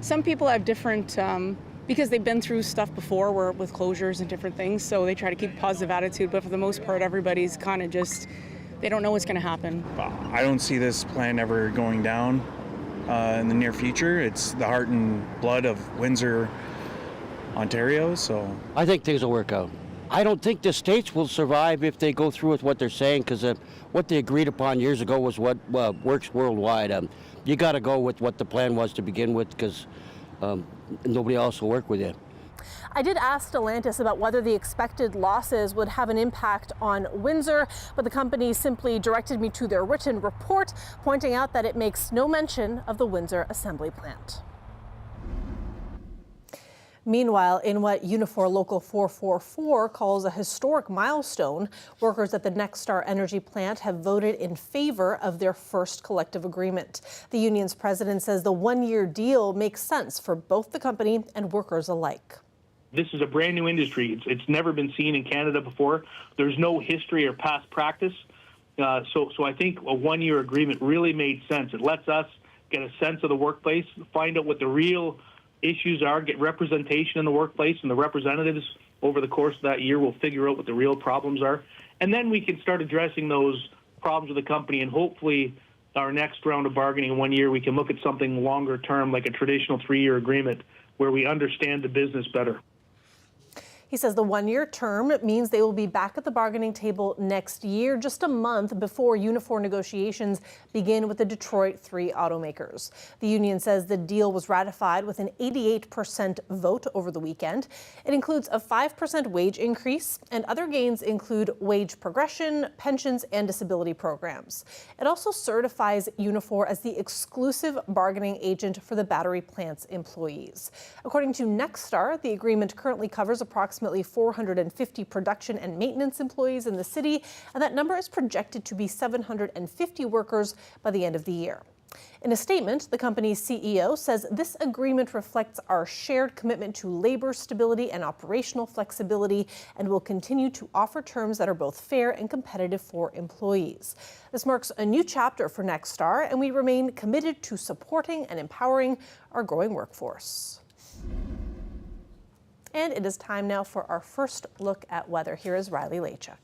Some people have different, because they've been through stuff before with closures and different things, so they try to keep a positive attitude, but for the most part, everybody's kind of just, they don't know what's going to happen. I don't see this plan ever going down in the near future. It's the heart and blood of Windsor, Ontario, so. I think things will work out. I don't think the states will survive if they go through with what they're saying, because what they agreed upon years ago was what works worldwide. You got to go with what the plan was to begin with, because nobody else will work with you. I did ask Stellantis about whether the expected losses would have an impact on Windsor, but the company simply directed me to their written report, pointing out that it makes no mention of the Windsor assembly plant. Meanwhile, in what Unifor Local 444 calls a historic milestone, workers at the NextStar energy plant have voted in favor of their first collective agreement. The union's president says the one-year deal makes sense for both the company and workers alike. This is a brand new industry. It's never been seen in Canada before. There's no history or past practice. So I think a one-year agreement really made sense. It lets us get a sense of the workplace, find out what the real issues are, get representation in the workplace, and the representatives over the course of that year will figure out what the real problems are. And then we can start addressing those problems with the company, and hopefully our next round of bargaining in 1 year, we can look at something longer term, like a traditional 3-year agreement, where we understand the business better. He says the one-year term means they will be back at the bargaining table next year, just a month before Unifor negotiations begin with the Detroit 3 automakers. The union says the deal was ratified with an 88% vote over the weekend. It includes a 5% wage increase, and other gains include wage progression, pensions, and disability programs. It also certifies Unifor as the exclusive bargaining agent for the battery plant's employees. According to NextStar, the agreement currently covers approximately 450 production and maintenance employees in the city, and that number is projected to be 750 workers by the end of the year. In a statement, the company's CEO says this agreement reflects our shared commitment to labor stability and operational flexibility, and will continue to offer terms that are both fair and competitive for employees. This marks a new chapter for NextStar, and we remain committed to supporting and empowering our growing workforce. And it is time now for our first look at weather. Here is Riley Lachuk.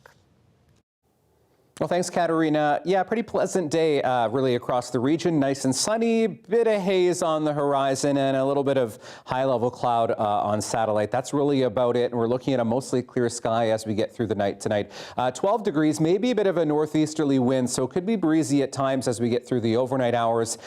Well, thanks, Katerina. Yeah, pretty pleasant day really across the region. Nice and sunny, bit of haze on the horizon, and a little bit of high-level cloud on satellite. That's really about it. And we're looking at a mostly clear sky as we get through the night tonight. 12 degrees, maybe a bit of a northeasterly wind, so it could be breezy at times as we get through the overnight hours.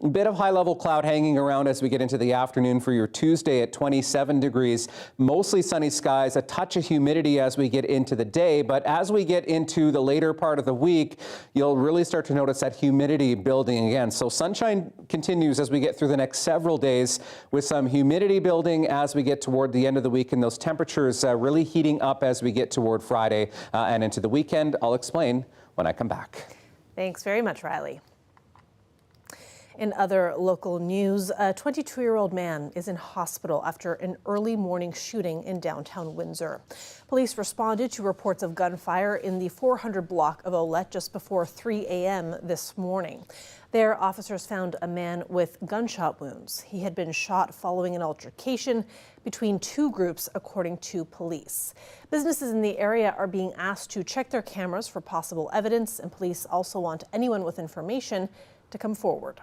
A bit of high-level cloud hanging around as we get into the afternoon for your Tuesday at 27 degrees. Mostly sunny skies, a touch of humidity as we get into the day. But as we get into the later part of the week, you'll really start to notice that humidity building again. So sunshine continues as we get through the next several days, with some humidity building as we get toward the end of the week, and those temperatures really heating up as we get toward Friday and into the weekend. I'll explain when I come back. Thanks very much, Riley. In other local news, a 22-year-old man is in hospital after an early morning shooting in downtown Windsor. Police responded to reports of gunfire in the 400 block of Olette just before 3 a.m. this morning. There, officers found a man with gunshot wounds. He had been shot following an altercation between two groups, according to police. Businesses in the area are being asked to check their cameras for possible evidence, and police also want anyone with information to come forward.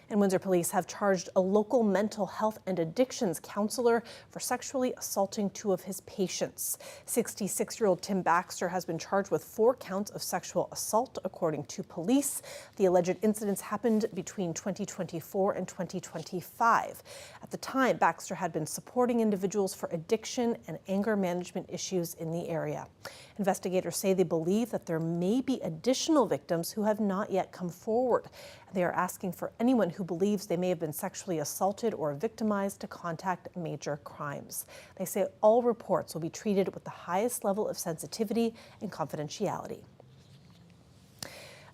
And Windsor police have charged a local mental health and addictions counselor for sexually assaulting two of his patients. 66-year-old Tim Baxter has been charged with 4 counts of sexual assault, according to police. The alleged incidents happened between 2024 and 2025. At the time, Baxter had been supporting individuals for addiction and anger management issues in the area. Investigators say they believe that there may be additional victims who have not yet come forward. They are asking for anyone who believes they may have been sexually assaulted or victimized to contact Major Crimes. They say all reports will be treated with the highest level of sensitivity and confidentiality.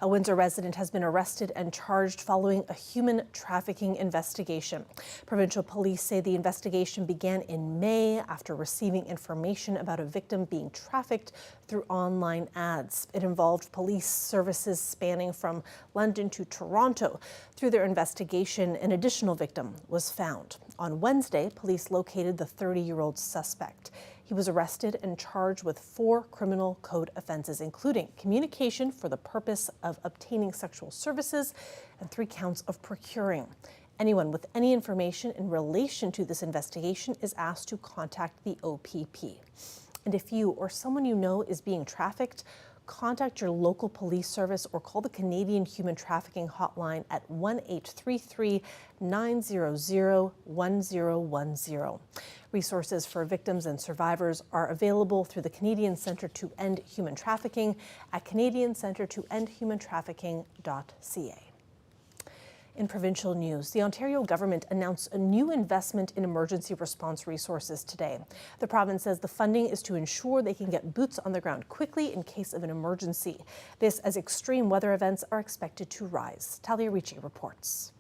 A Windsor resident has been arrested and charged following a human trafficking investigation. Provincial police say the investigation began in May after receiving information about a victim being trafficked through online ads. It involved police services spanning from London to Toronto. Through their investigation, an additional victim was found. On Wednesday, police located the 30-year-old suspect. He was arrested and charged with 4 criminal code offenses, including communication for the purpose of obtaining sexual services and 3 counts of procuring. Anyone with any information in relation to this investigation is asked to contact the OPP. And if you or someone you know is being trafficked, contact your local police service or call the Canadian Human Trafficking Hotline at 1-833-900-1010. Resources for victims and survivors are available through the Canadian Centre to End Human Trafficking at canadiancentretoendhumantrafficking.ca. In provincial news, the Ontario government announced a new investment in emergency response resources today. The province says the funding is to ensure they can get boots on the ground quickly in case of an emergency. This as extreme weather events are expected to rise. Talia Ricci reports.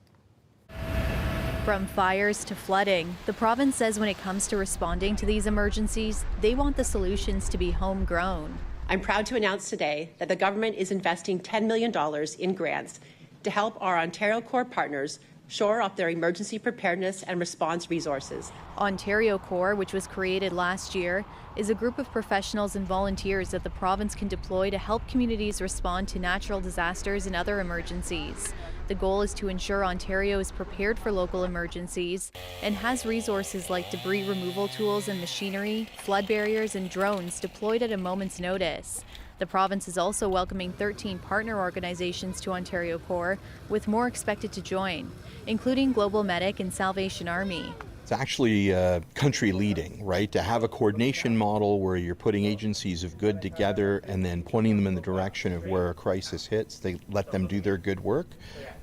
From fires to flooding, the province says when it comes to responding to these emergencies, they want the solutions to be homegrown. I'm proud to announce today that the government is investing $10 million in grants to help our Ontario Corps partners shore up their emergency preparedness and response resources. Ontario Corps, which was created last year, is a group of professionals and volunteers that the province can deploy to help communities respond to natural disasters and other emergencies. The goal is to ensure Ontario is prepared for local emergencies and has resources like debris removal tools and machinery, flood barriers, and drones deployed at a moment's notice. The province is also welcoming 13 partner organizations to Ontario Corps, with more expected to join, including Global Medic and Salvation Army. It's actually country leading, right? To have a coordination model where you're putting agencies of good together and then pointing them in the direction of where a crisis hits, they let them do their good work.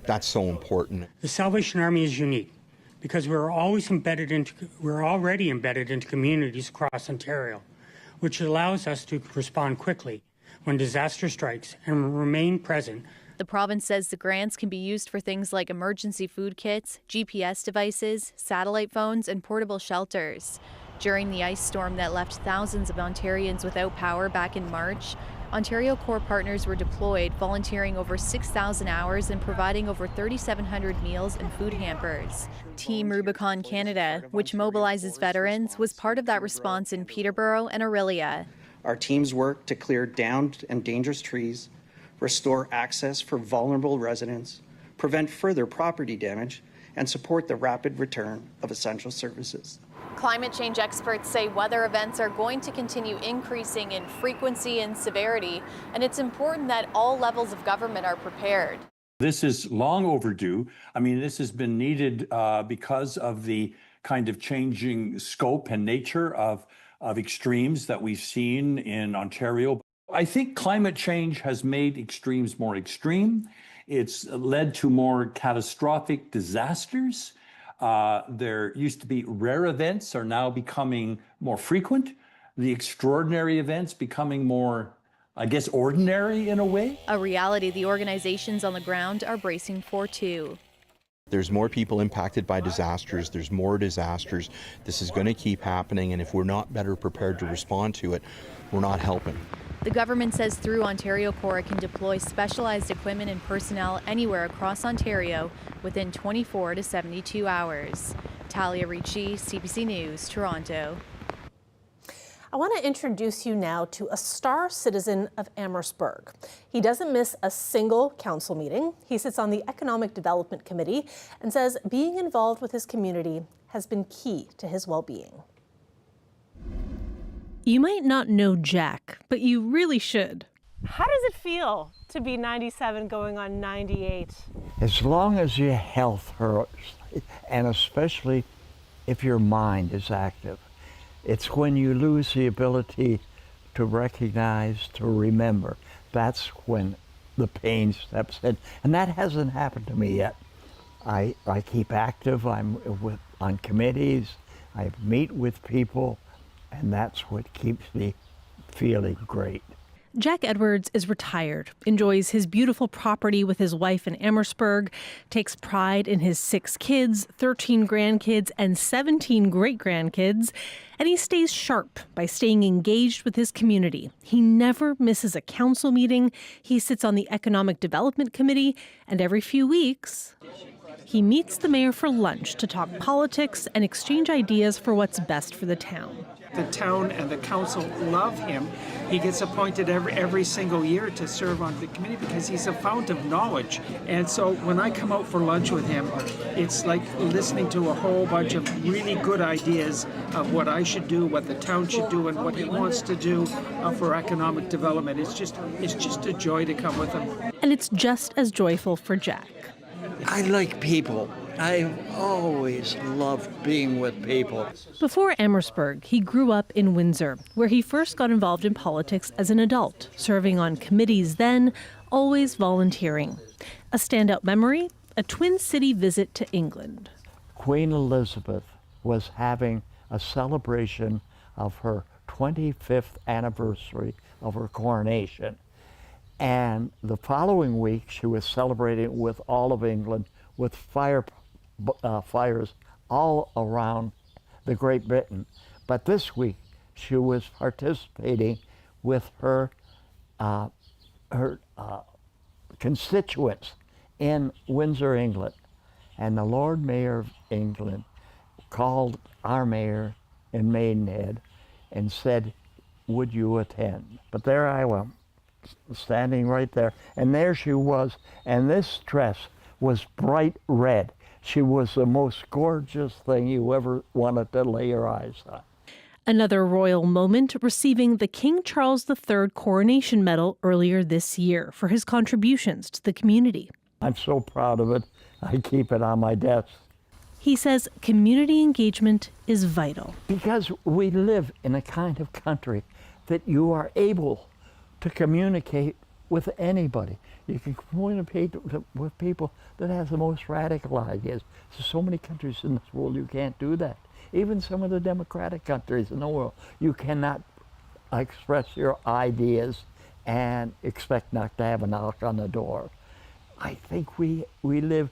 That's so important. The Salvation Army is unique because we're already embedded into communities across Ontario, which allows us to respond quickly when disaster strikes and remain present. The province says the grants can be used for things like emergency food kits, GPS devices, satellite phones, and portable shelters. During the ice storm that left thousands of Ontarians without power back in March, Ontario Corps partners were deployed, volunteering over 6,000 hours and providing over 3,700 meals and food hampers. Team Rubicon Canada, which mobilizes veterans, was part of that response in Peterborough and Orillia. Our teams work to clear downed and dangerous trees, restore access for vulnerable residents, prevent further property damage, and support the rapid return of essential services. Climate change experts say weather events are going to continue increasing in frequency and severity, and it's important that all levels of government are prepared. This is long overdue. I mean, this has been needed because of the kind of changing scope and nature of extremes that we've seen in Ontario. I think climate change has made extremes more extreme. It's led to more catastrophic disasters. There used to be rare events are now becoming more frequent. The extraordinary events becoming more, I guess, ordinary in a way. A reality the organizations on the ground are bracing for too. There's more people impacted by disasters. There's more disasters. This is going to keep happening, and if we're not better prepared to respond to it, we're not helping. The government says through Ontario Corps it can deploy specialized equipment and personnel anywhere across Ontario within 24 to 72 hours. Talia Ricci, CBC News, Toronto. I want to introduce you now to a star citizen of Amherstburg. He doesn't miss a single council meeting. He sits on the Economic Development Committee and says being involved with his community has been key to his well-being. You might not know Jack, but you really should. How does it feel to be 97 going on 98? As long as your health hurts, and especially if your mind is active. It's when you lose the ability to recognize, to remember. That's when the pain steps in. And that hasn't happened to me yet. I keep active, I'm on committees, I meet with people, and that's what keeps me feeling great. Jack Edwards is retired, enjoys his beautiful property with his wife in Amherstburg, takes pride in his 6 kids, 13 grandkids, and 17 great-grandkids, and he stays sharp by staying engaged with his community. He never misses a council meeting, he sits on the Economic Development Committee, and every few weeks, he meets the mayor for lunch to talk politics and exchange ideas for what's best for the town. The town and the council love him. He gets appointed every single year to serve on the committee because he's a fount of knowledge. And so when I come out for lunch with him, it's like listening to a whole bunch of really good ideas of what I should do, what the town should do, and what he wants to do for economic development. It's just a joy to come with him. And it's just as joyful for Jack. I like people. I've always loved being with people. Before Amherstburg, he grew up in Windsor, where he first got involved in politics as an adult, serving on committees then, always volunteering. A standout memory, a Twin City visit to England. Queen Elizabeth was having a celebration of her 25th anniversary of her coronation. And the following week, she was celebrating with all of England with fires all around the Great Britain. But this week, she was participating with her constituents in Windsor, England. And the Lord Mayor of England called our mayor in Maidenhead and said, "Would you attend?" But there I am, standing right there. And there she was, and this dress was bright red. She was the most gorgeous thing you ever wanted to lay your eyes on. Another royal moment, receiving the King Charles III Coronation Medal earlier this year for his contributions to the community. I'm so proud of it. I keep it on my desk. He says community engagement is vital. Because we live in a kind of country that you are able to communicate with anybody. You can communicate with people that have the most radical ideas. There's so many countries in this world you can't do that. Even some of the democratic countries in the world, you cannot express your ideas and expect not to have a knock on the door. I think we live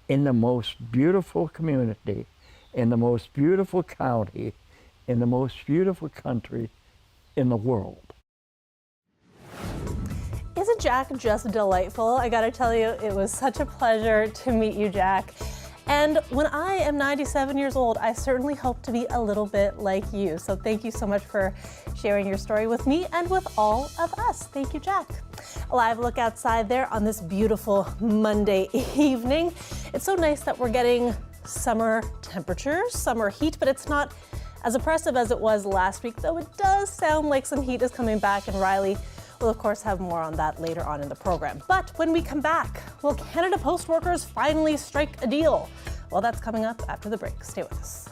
in the most beautiful community, in the most beautiful county, in the most beautiful country in the world. Isn't Jack just delightful? I gotta tell you, it was such a pleasure to meet you, Jack. And when I am 97 years old, I certainly hope to be a little bit like you. So thank you so much for sharing your story with me and with all of us. Thank you, Jack. A live look outside there on this beautiful Monday evening. It's so nice that we're getting summer temperatures, summer heat, but it's not as oppressive as it was last week, though it does sound like some heat is coming back, and Riley will, of course, have more on that later on in the program. But when we come back, will Canada Post workers finally strike a deal? Well, that's coming up after the break. Stay with us.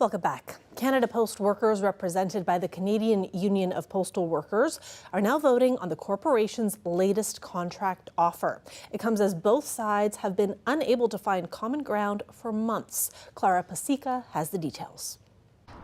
Welcome back. Canada Post workers represented by the Canadian Union of Postal Workers are now voting on the corporation's latest contract offer. It comes as both sides have been unable to find common ground for months. Clara Pasica has the details.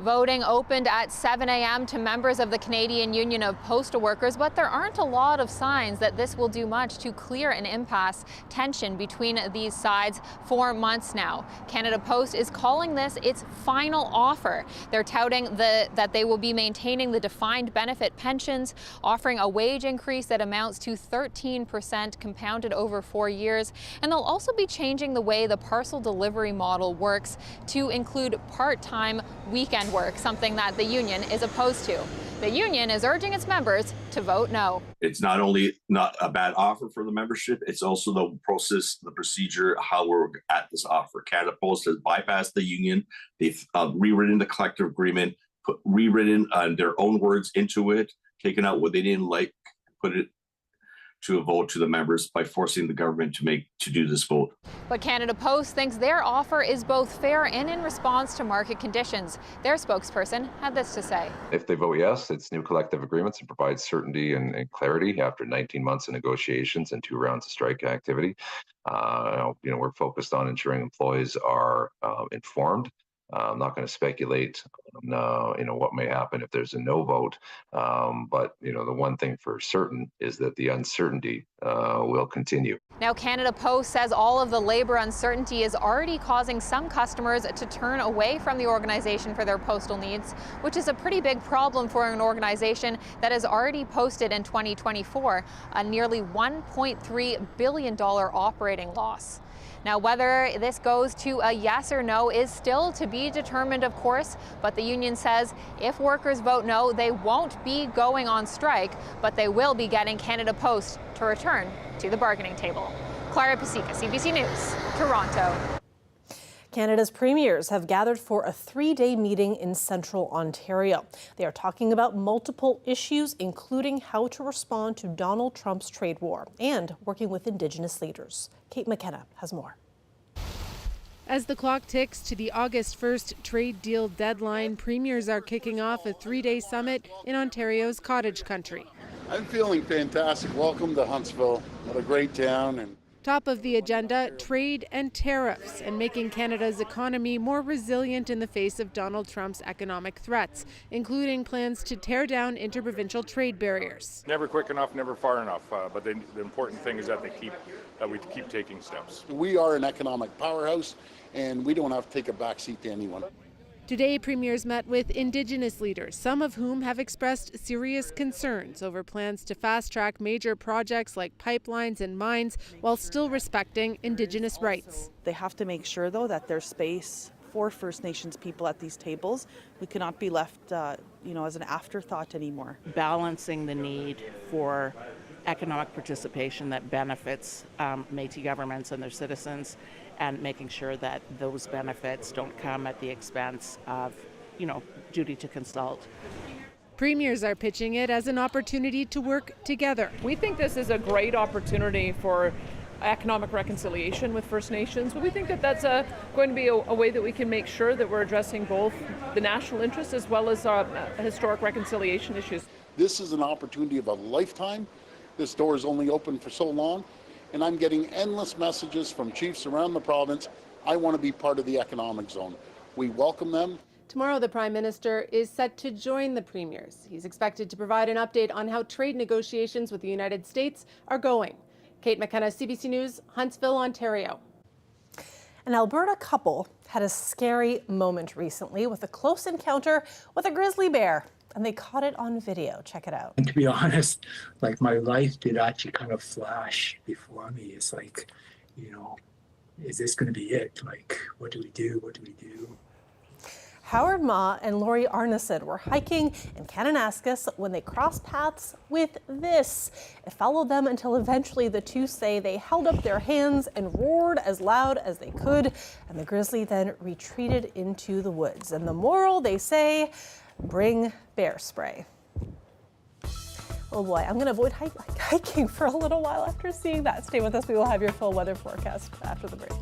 Voting opened at 7 a.m. to members of the Canadian Union of Postal Workers, but there aren't a lot of signs that this will do much to clear an impasse tension between these sides for months now. Canada Post is calling this its final offer. They're touting that they will be maintaining the defined benefit pensions, offering a wage increase that amounts to 13% compounded over 4 years, and they'll also be changing the way the parcel delivery model works to include part-time weekend work, something that the union is opposed to. The union is urging its members to vote no. It's not only not a bad offer for the membership, it's also the process, the procedure, how we're at this offer. Canada Post has bypassed the union. They've rewritten the collective agreement, rewritten their own words into it, taken out what they didn't like, put it to a vote to the members by forcing the government to do this vote. But Canada Post thinks their offer is both fair and in response to market conditions. Their spokesperson had this to say. If they vote yes, it's new collective agreements and provides certainty and clarity after 19 months of negotiations and 2 rounds of strike activity. We're focused on ensuring employees are informed. I'm not going to speculate on, what may happen if there's a no vote. But, the one thing for certain is that the uncertainty will continue. Now, Canada Post says all of the labor uncertainty is already causing some customers to turn away from the organization for their postal needs, which is a pretty big problem for an organization that has already posted in 2024 a nearly $1.3 billion operating loss. Now, whether this goes to a yes or no is still to be determined, of course, but the union says if workers vote no, they won't be going on strike, but they will be getting Canada Post to return to the bargaining table. Clara Pasica, CBC News, Toronto. Canada's premiers have gathered for a 3-day meeting in central Ontario. They are talking about multiple issues, including how to respond to Donald Trump's trade war and working with Indigenous leaders. Kate McKenna has more. As the clock ticks to the August 1st trade deal deadline, premiers are kicking off a 3-day summit in Ontario's cottage country. I'm feeling fantastic. Welcome to Huntsville. What a great town. And top of the agenda, trade and tariffs and making Canada's economy more resilient in the face of Donald Trump's economic threats, including plans to tear down interprovincial trade barriers. Never quick enough, never far enough. But the important thing is that we keep taking steps. We are an economic powerhouse, and we don't have to take a backseat to anyone. Today, premiers met with Indigenous leaders, some of whom have expressed serious concerns over plans to fast-track major projects like pipelines and mines while still respecting Indigenous rights. They have to make sure, though, that there's space for First Nations people at these tables. We cannot be left, as an afterthought anymore. Balancing the need for economic participation that benefits Métis governments and their citizens, and making sure that those benefits don't come at the expense of, duty to consult. Premiers are pitching it as an opportunity to work together. We think this is a great opportunity for economic reconciliation with First Nations, but we think that that's going to be a way that we can make sure that we're addressing both the national interests as well as historic reconciliation issues. This is an opportunity of a lifetime. This door is only open for so long. And I'm getting endless messages from chiefs around the province. I want to be part of the economic zone. We welcome them. Tomorrow, the Prime Minister is set to join the premiers. He's expected to provide an update on how trade negotiations with the United States are going. Kate McKenna, CBC News, Huntsville, Ontario. An Alberta couple had a scary moment recently with a close encounter with a grizzly bear. And they caught it on video. Check it out. And to be honest, my life did actually kind of flash before me. It's like, is this going to be it? What do we do? What do we do? Howard Ma and Lori Arneson were hiking in Kananaskis when they crossed paths with this. It followed them until eventually the two say they held up their hands and roared as loud as they could. And the grizzly then retreated into the woods. And the moral, they say, bring bear spray. Oh boy, I'm going to avoid hiking for a little while after seeing that. Stay with us. We will have your full weather forecast after the break.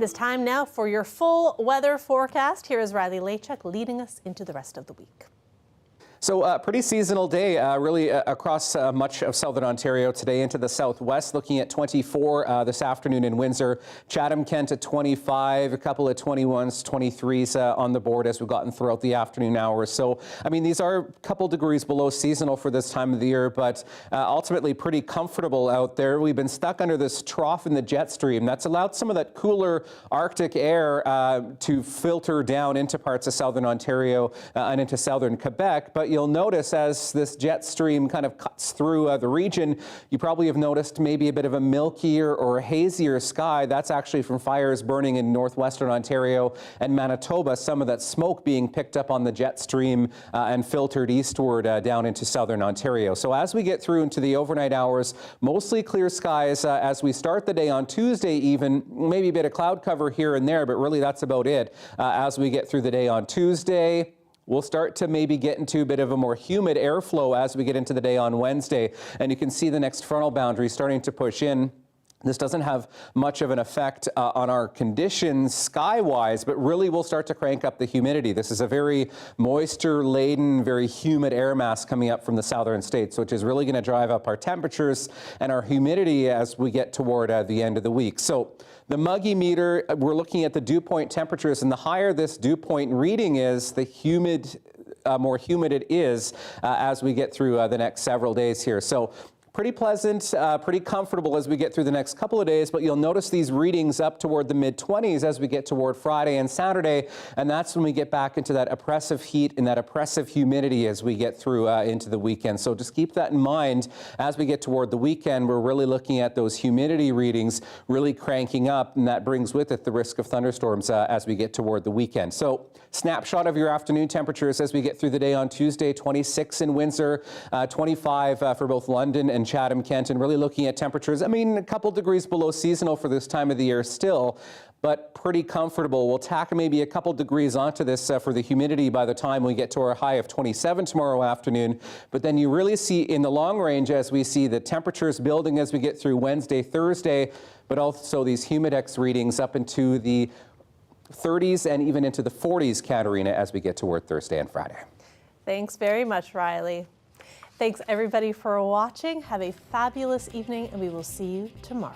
It is time now for your full weather forecast. Here is Riley Lachuk leading us into the rest of the week. So pretty seasonal day really across much of southern Ontario today into the southwest, looking at 24 this afternoon in Windsor, Chatham-Kent at 25, a couple of 21s, 23s on the board as we've gotten throughout the afternoon hours. So, I mean, these are a couple degrees below seasonal for this time of the year, but ultimately pretty comfortable out there. We've been stuck under this trough in the jet stream that's allowed some of that cooler Arctic air to filter down into parts of southern Ontario and into southern Quebec. But you'll notice as this jet stream kind of cuts through the region, you probably have noticed maybe a bit of a milkier or hazier sky. That's actually from fires burning in northwestern Ontario and Manitoba, some of that smoke being picked up on the jet stream and filtered eastward down into southern Ontario. So as we get through into the overnight hours, mostly clear skies as we start the day on Tuesday even, maybe a bit of cloud cover here and there, but really that's about it. As we get through the day on Tuesday, we'll start to maybe get into a bit of a more humid airflow as we get into the day on Wednesday. And you can see the next frontal boundary starting to push in. This doesn't have much of an effect on our conditions sky-wise, but really will start to crank up the humidity. This is a very moisture-laden, very humid air mass coming up from the southern states, which is really going to drive up our temperatures and our humidity as we get toward the end of the week. So the muggy meter, we're looking at the dew point temperatures, and the higher this dew point reading is, the more humid it is as we get through the next several days here. So pretty pleasant, pretty comfortable as we get through the next couple of days, but you'll notice these readings up toward the mid-20s as we get toward Friday and Saturday, and that's when we get back into that oppressive heat and that oppressive humidity as we get through into the weekend. So just keep that in mind as we get toward the weekend. We're really looking at those humidity readings really cranking up, and that brings with it the risk of thunderstorms as we get toward the weekend. So snapshot of your afternoon temperatures as we get through the day on Tuesday, 26 in Windsor, 25 for both London and Chatham-Kent, and really looking at temperatures, I mean, a couple degrees below seasonal for this time of the year still, but pretty comfortable. We'll tack maybe a couple degrees onto this for the humidity by the time we get to our high of 27 tomorrow afternoon. But then you really see in the long range as we see the temperatures building as we get through Wednesday, Thursday, but also these humidex readings up into the 30s and even into the 40s, Katerina, as we get toward Thursday and Friday. Thanks very much, Riley. Thanks everybody for watching. Have a fabulous evening, and we will see you tomorrow.